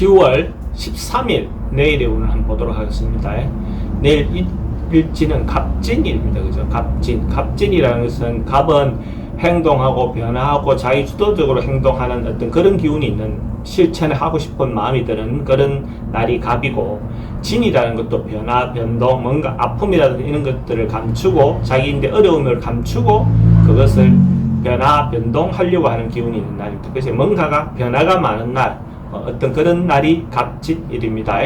10월 13일 내일의 운을 한번 보도록 하겠습니다. 내일 일지는 갑진일입니다. 그죠? 갑진이라는 것은 갑은 행동하고 변화하고 자유주도적으로 행동하는 어떤 그런 기운이 있는, 실천을 하고 싶은 마음이 드는 그런 날이 갑이고, 진이라는 것도 변화, 변동, 뭔가 아픔이라든지 이런 것들을 감추고 자기인데 어려움을 감추고 그것을 변화, 변동하려고 하는 기운이 있는 날입니다. 그래서 뭔가가 변화가 많은 날, 어떤 그런 날이 갑진일입니다.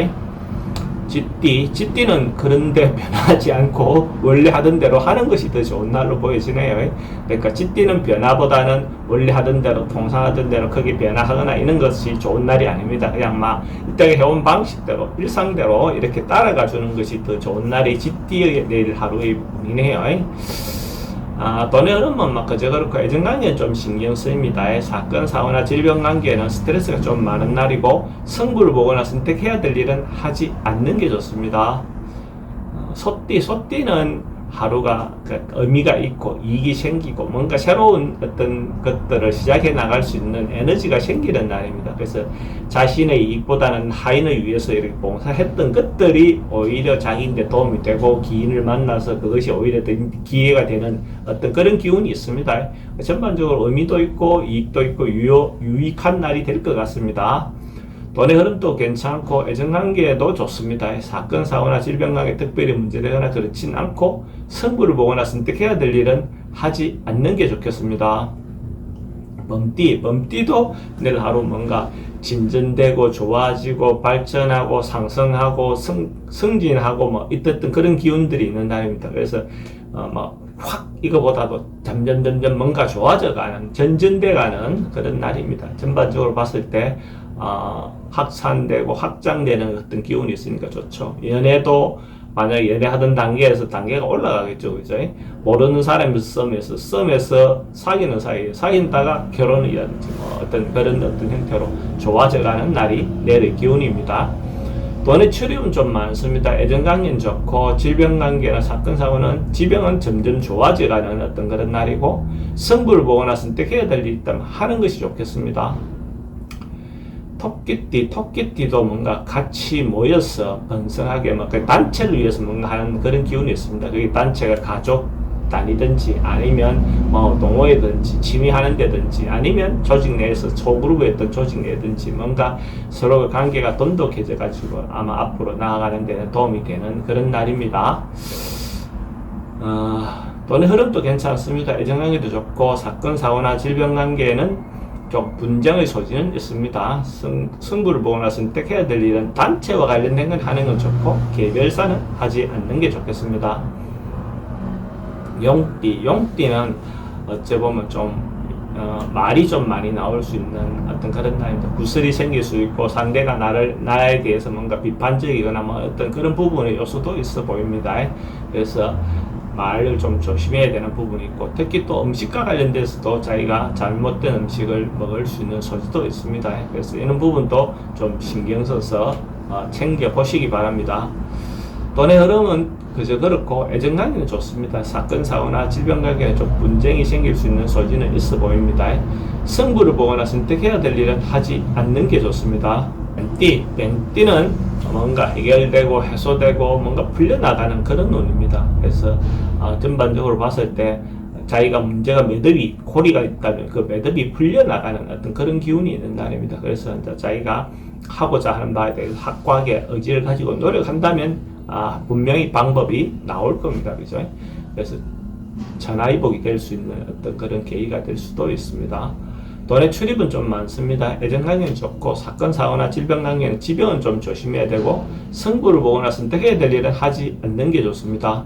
쥐띠는 그런데 변하지 않고 원래 하던 대로 하는 것이 더 좋은 날로 보여지네요. 그러니까 쥐띠는 변화보다는 원래 하던 대로, 통상하던 대로 크게 변화하거나 이런 것이 좋은 날이 아닙니다. 그냥 막 이때가 해온 방식대로, 일상대로 이렇게 따라가 주는 것이 더 좋은 날이 쥐띠의 내일 하루의 운이네요. 돈의 흐름은 막 그저 그렇고 애정관계는 좀 신경 쓰입니다. 사건, 사고나 질병 관계에는 스트레스가 좀 많은 날이고, 승부를 보거나 선택해야 될 일은 하지 않는 게 좋습니다. 소띠는 하루가 의미가 있고 이익이 생기고 뭔가 새로운 어떤 것들을 시작해 나갈 수 있는 에너지가 생기는 날입니다. 그래서 자신의 이익보다는 타인을 위해서 이렇게 봉사했던 것들이 오히려 자기인데 도움이 되고 기인을 만나서 그것이 오히려 기회가 되는 어떤 그런 기운이 있습니다. 전반적으로 의미도 있고 이익도 있고 유익한 날이 될 것 같습니다. 돈의 흐름도 괜찮고 애정관계도 좋습니다. 사건, 사고나 질병관계 특별히 문제되거나 그렇진 않고, 승부를 보거나 선택해야 될 일은 하지 않는 게 좋겠습니다. 범띠도 내일 하루 뭔가 진전되고 좋아지고 발전하고 상승하고 승진하고 뭐 이랬던 그런 기운들이 있는 날입니다. 그래서 확 이거보다도 점점 뭔가 좋아져가는, 전진돼가는 그런 날입니다. 전반적으로 봤을 때 확산되고 확장되는 어떤 기운이 있으니까 좋죠. 연애도 만약에 연애하던 단계에서 단계가 올라가겠죠. 그죠? 모르는 사람에서 썸에서 사귀는 사이에 사귄다가 결혼이라든지 어떤 그런 어떤 형태로 좋아져가는 날이 내일의 기운입니다. 돈의 출입은 좀 많습니다. 애정관계는 좋고, 질병관계나 사건, 사고는 지병은 점점 좋아져가는 어떤 그런 날이고, 승부를 보거나 선택해야 될 일이 있다면 하는 것이 좋겠습니다. 토끼띠도 뭔가 같이 모여서 번성하게 단체를 위해서 뭔가 하는 그런 기운이 있습니다. 그게 단체가 가족 단위든지 아니면 동호회든지 취미하는 데든지 아니면 조직 내에서 소그룹이었던 조직 내든지 뭔가 서로 관계가 돈독해져 가지고 아마 앞으로 나아가는 데는 도움이 되는 그런 날입니다. 돈의 흐름도 괜찮습니다. 애정관계도 좋고, 사건, 사고나 질병 관계에는 좀 분쟁의 소지는 있습니다. 승부를 보거나 선택해야 될 일은 단체와 관련된 건 하는 건 좋고, 개별사는 하지 않는 게 좋겠습니다. 용띠는 어째 보면 좀 말이 좀 많이 나올 수 있는 어떤 그런 날입니다. 구설이 생길 수 있고, 상대가 나에 대해서 뭔가 비판적이거나 어떤 그런 부분의 요소도 있어 보입니다. 그래서 말을 좀 조심해야 되는 부분이 있고, 특히 또 음식과 관련돼서도 자기가 잘못된 음식을 먹을 수 있는 소지도 있습니다. 그래서 이런 부분도 좀 신경 써서 챙겨 보시기 바랍니다. 돈의 흐름은 그저 그렇고 애정관계는 좋습니다. 사건, 사고나 질병관계는 좀 분쟁이 생길 수 있는 소지는 있어 보입니다. 승부를 보거나 선택해야 될 일은 하지 않는 게 좋습니다. 뱀띠는 뭔가 해결되고 해소되고 뭔가 풀려나가는 그런 운입니다. 그래서 전반적으로 봤을 때 자기가 문제가 매듭이, 고리가 있다면 그 매듭이 풀려나가는 어떤 그런 기운이 있는 날입니다. 그래서 이제 자기가 하고자 하는 바에 대해서 확고하게 의지를 가지고 노력한다면 분명히 방법이 나올 겁니다. 그죠? 그래서 전화위복이 될 수 있는 어떤 그런 계기가 될 수도 있습니다. 돈의 출입은 좀 많습니다. 애정관계는 좋고, 사건, 사고나 질병관계는 지병은 좀 조심해야 되고, 승부를 보거나 선택해야 될 일은 하지 않는 게 좋습니다.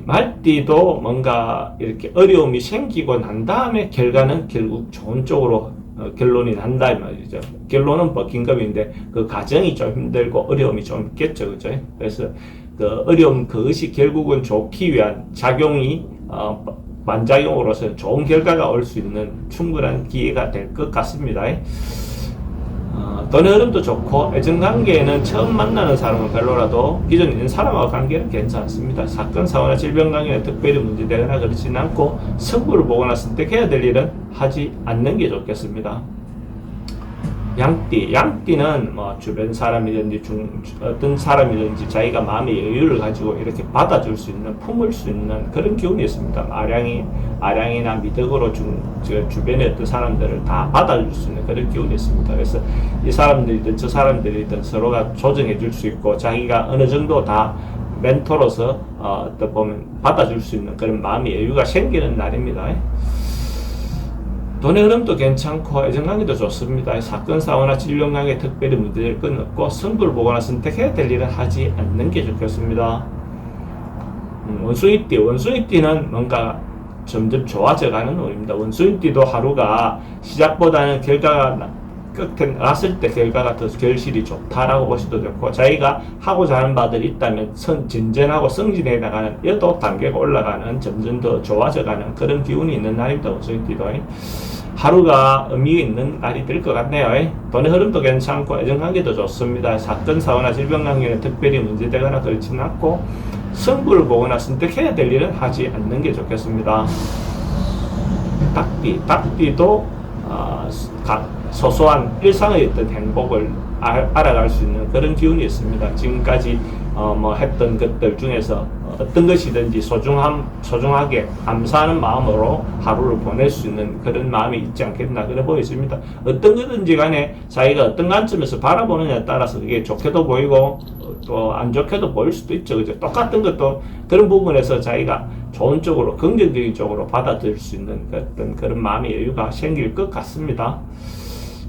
말띠도 뭔가 이렇게 어려움이 생기고 난 다음에 결과는 결국 좋은 쪽으로 결론이 난다 이 말이죠. 결론은 긴급인데 그 과정이 좀 힘들고 어려움이 좀 있겠죠. 그죠? 그래서 그 어려움, 그것이 결국은 좋기 위한 작용이 반작용으로서 좋은 결과가 올 수 있는 충분한 기회가 될 것 같습니다. 돈의 흐름도 좋고, 애정관계에는 처음 만나는 사람은 별로라도 기존에 있는 사람과 관계는 괜찮습니다. 사건, 사고나 질병 관계는 특별히 문제되거나 그렇지는 않고, 승부를 보거나 선택해야 될 일은 하지 않는 게 좋겠습니다. 양띠는 뭐 주변 사람이든지 어떤 사람이든지 자기가 마음의 여유를 가지고 이렇게 받아줄 수 있는, 품을 수 있는 그런 기운이 있습니다. 아량이나 미덕으로 주변의 어떤 사람들을 다 받아줄 수 있는 그런 기운이 있습니다. 그래서 이 사람들이든 저 사람들이든 서로가 조정해 줄 수 있고, 자기가 어느 정도 다 멘토로서 어떤 보면 받아줄 수 있는 그런 마음의 여유가 생기는 날입니다. 돈의 흐름도 괜찮고 애정관계도 좋습니다. 사건, 사고나 질병관계 특별히 문제될 건 없고, 승부를 보거나 선택해야 될 일은 하지 않는 게 좋겠습니다. 원숭이띠는 뭔가 점점 좋아져가는 운입니다. 원숭이띠도 하루가 시작보다는 결과가 끝에 났을 때 결과가 더 결실이 좋다라고 보셔도 좋고, 자기가 하고자 하는 바들이 있다면 진전하고 승진해 나가는 여도 단계가 올라가는, 점점 더 좋아져가는 그런 기운이 있는 날입니다. 원숭이띠도 하루가 의미 있는 날이 될 것 같네요. 돈의 흐름도 괜찮고 애정관계도 좋습니다. 사건, 사고나 질병관계는 특별히 문제되거나 그렇지는 않고, 승부를 보거나 선택해야 될 일은 하지 않는 게 좋겠습니다. 닭띠도 소소한 일상의 어떤 행복을 알아갈 수 있는 그런 기운이 있습니다. 지금까지 했던 것들 중에서 어떤 것이든지 소중하게 감사하는 마음으로 하루를 보낼 수 있는 그런 마음이 있지 않겠나 그래 보여집니다. 어떤 거든지 간에 자기가 어떤 관점에서 바라보느냐에 따라서 그게 좋게도 보이고 또 안 좋게도 보일 수도 있죠. 그죠? 똑같은 것도 그런 부분에서 자기가 좋은 쪽으로, 긍정적인 쪽으로 받아들일 수 있는 어떤 그런 마음의 여유가 생길 것 같습니다.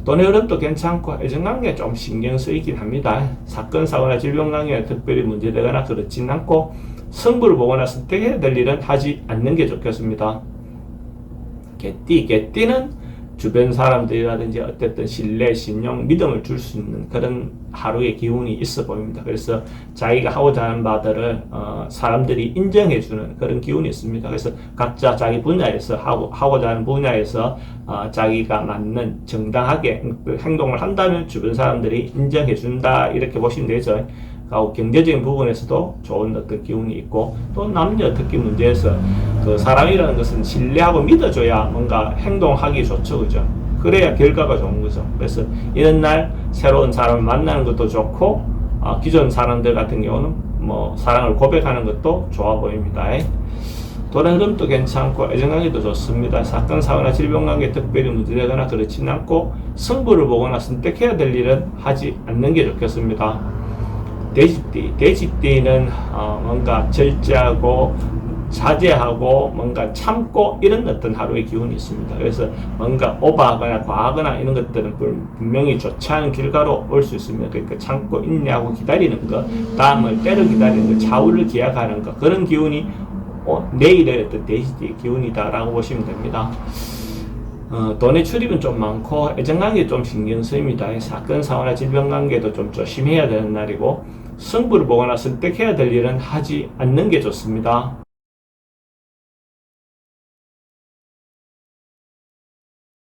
돈의 흐름도 괜찮고 애정관계에 좀 신경 쓰이긴 합니다. 사건, 사고나 질병관계에 특별히 문제되거나 그렇진 않고, 승부를 보거나 선택해야 될 일은 하지 않는 게 좋겠습니다. 개띠는 주변 사람들이라든지 어쨌든 신뢰, 신용, 믿음을 줄 수 있는 그런 하루의 기운이 있어 보입니다. 그래서 자기가 하고자 하는 바들을 사람들이 인정해주는 그런 기운이 있습니다. 그래서 각자 자기 분야에서 하고자 하는 분야에서 자기가 맞는 정당하게 행동을 한다면 주변 사람들이 인정해준다, 이렇게 보시면 되죠. 경제적인 부분에서도 좋은 어떤 기운이 있고, 또 남녀 특히 문제에서 그 사람이라는 것은 신뢰하고 믿어줘야 뭔가 행동하기 좋죠. 그죠? 그래야 결과가 좋은 거죠. 그래서 이런 날 새로운 사람을 만나는 것도 좋고, 기존 사람들 같은 경우는 사랑을 고백하는 것도 좋아 보입니다. 돈의 흐름도 괜찮고 애정관계도 좋습니다. 사건, 사고나 질병관계 특별히 문제되거나 그렇지는 않고, 승부를 보거나 선택해야 될 일은 하지 않는 게 좋겠습니다. 돼지띠는 뭔가 절제하고 자제하고 뭔가 참고 이런 어떤 하루의 기운이 있습니다. 그래서 뭔가 오버하거나 과하거나 이런 것들은 분명히 좋지 않은 결과로 올 수 있습니다. 그러니까 참고 인내하고 기다리는 것, 다음을 때려 기다리는 것, 좌우를 기약하는 것, 그런 기운이 내일의 어떤 돼지띠의 기운이다라고 보시면 됩니다. 돈의 출입은 좀 많고 애정관계에 좀 신경 쓰입니다. 사건, 사고나 질병관계도 좀 조심해야 되는 날이고, 승부를 보거나 선택해야 될 일은 하지 않는 게 좋습니다.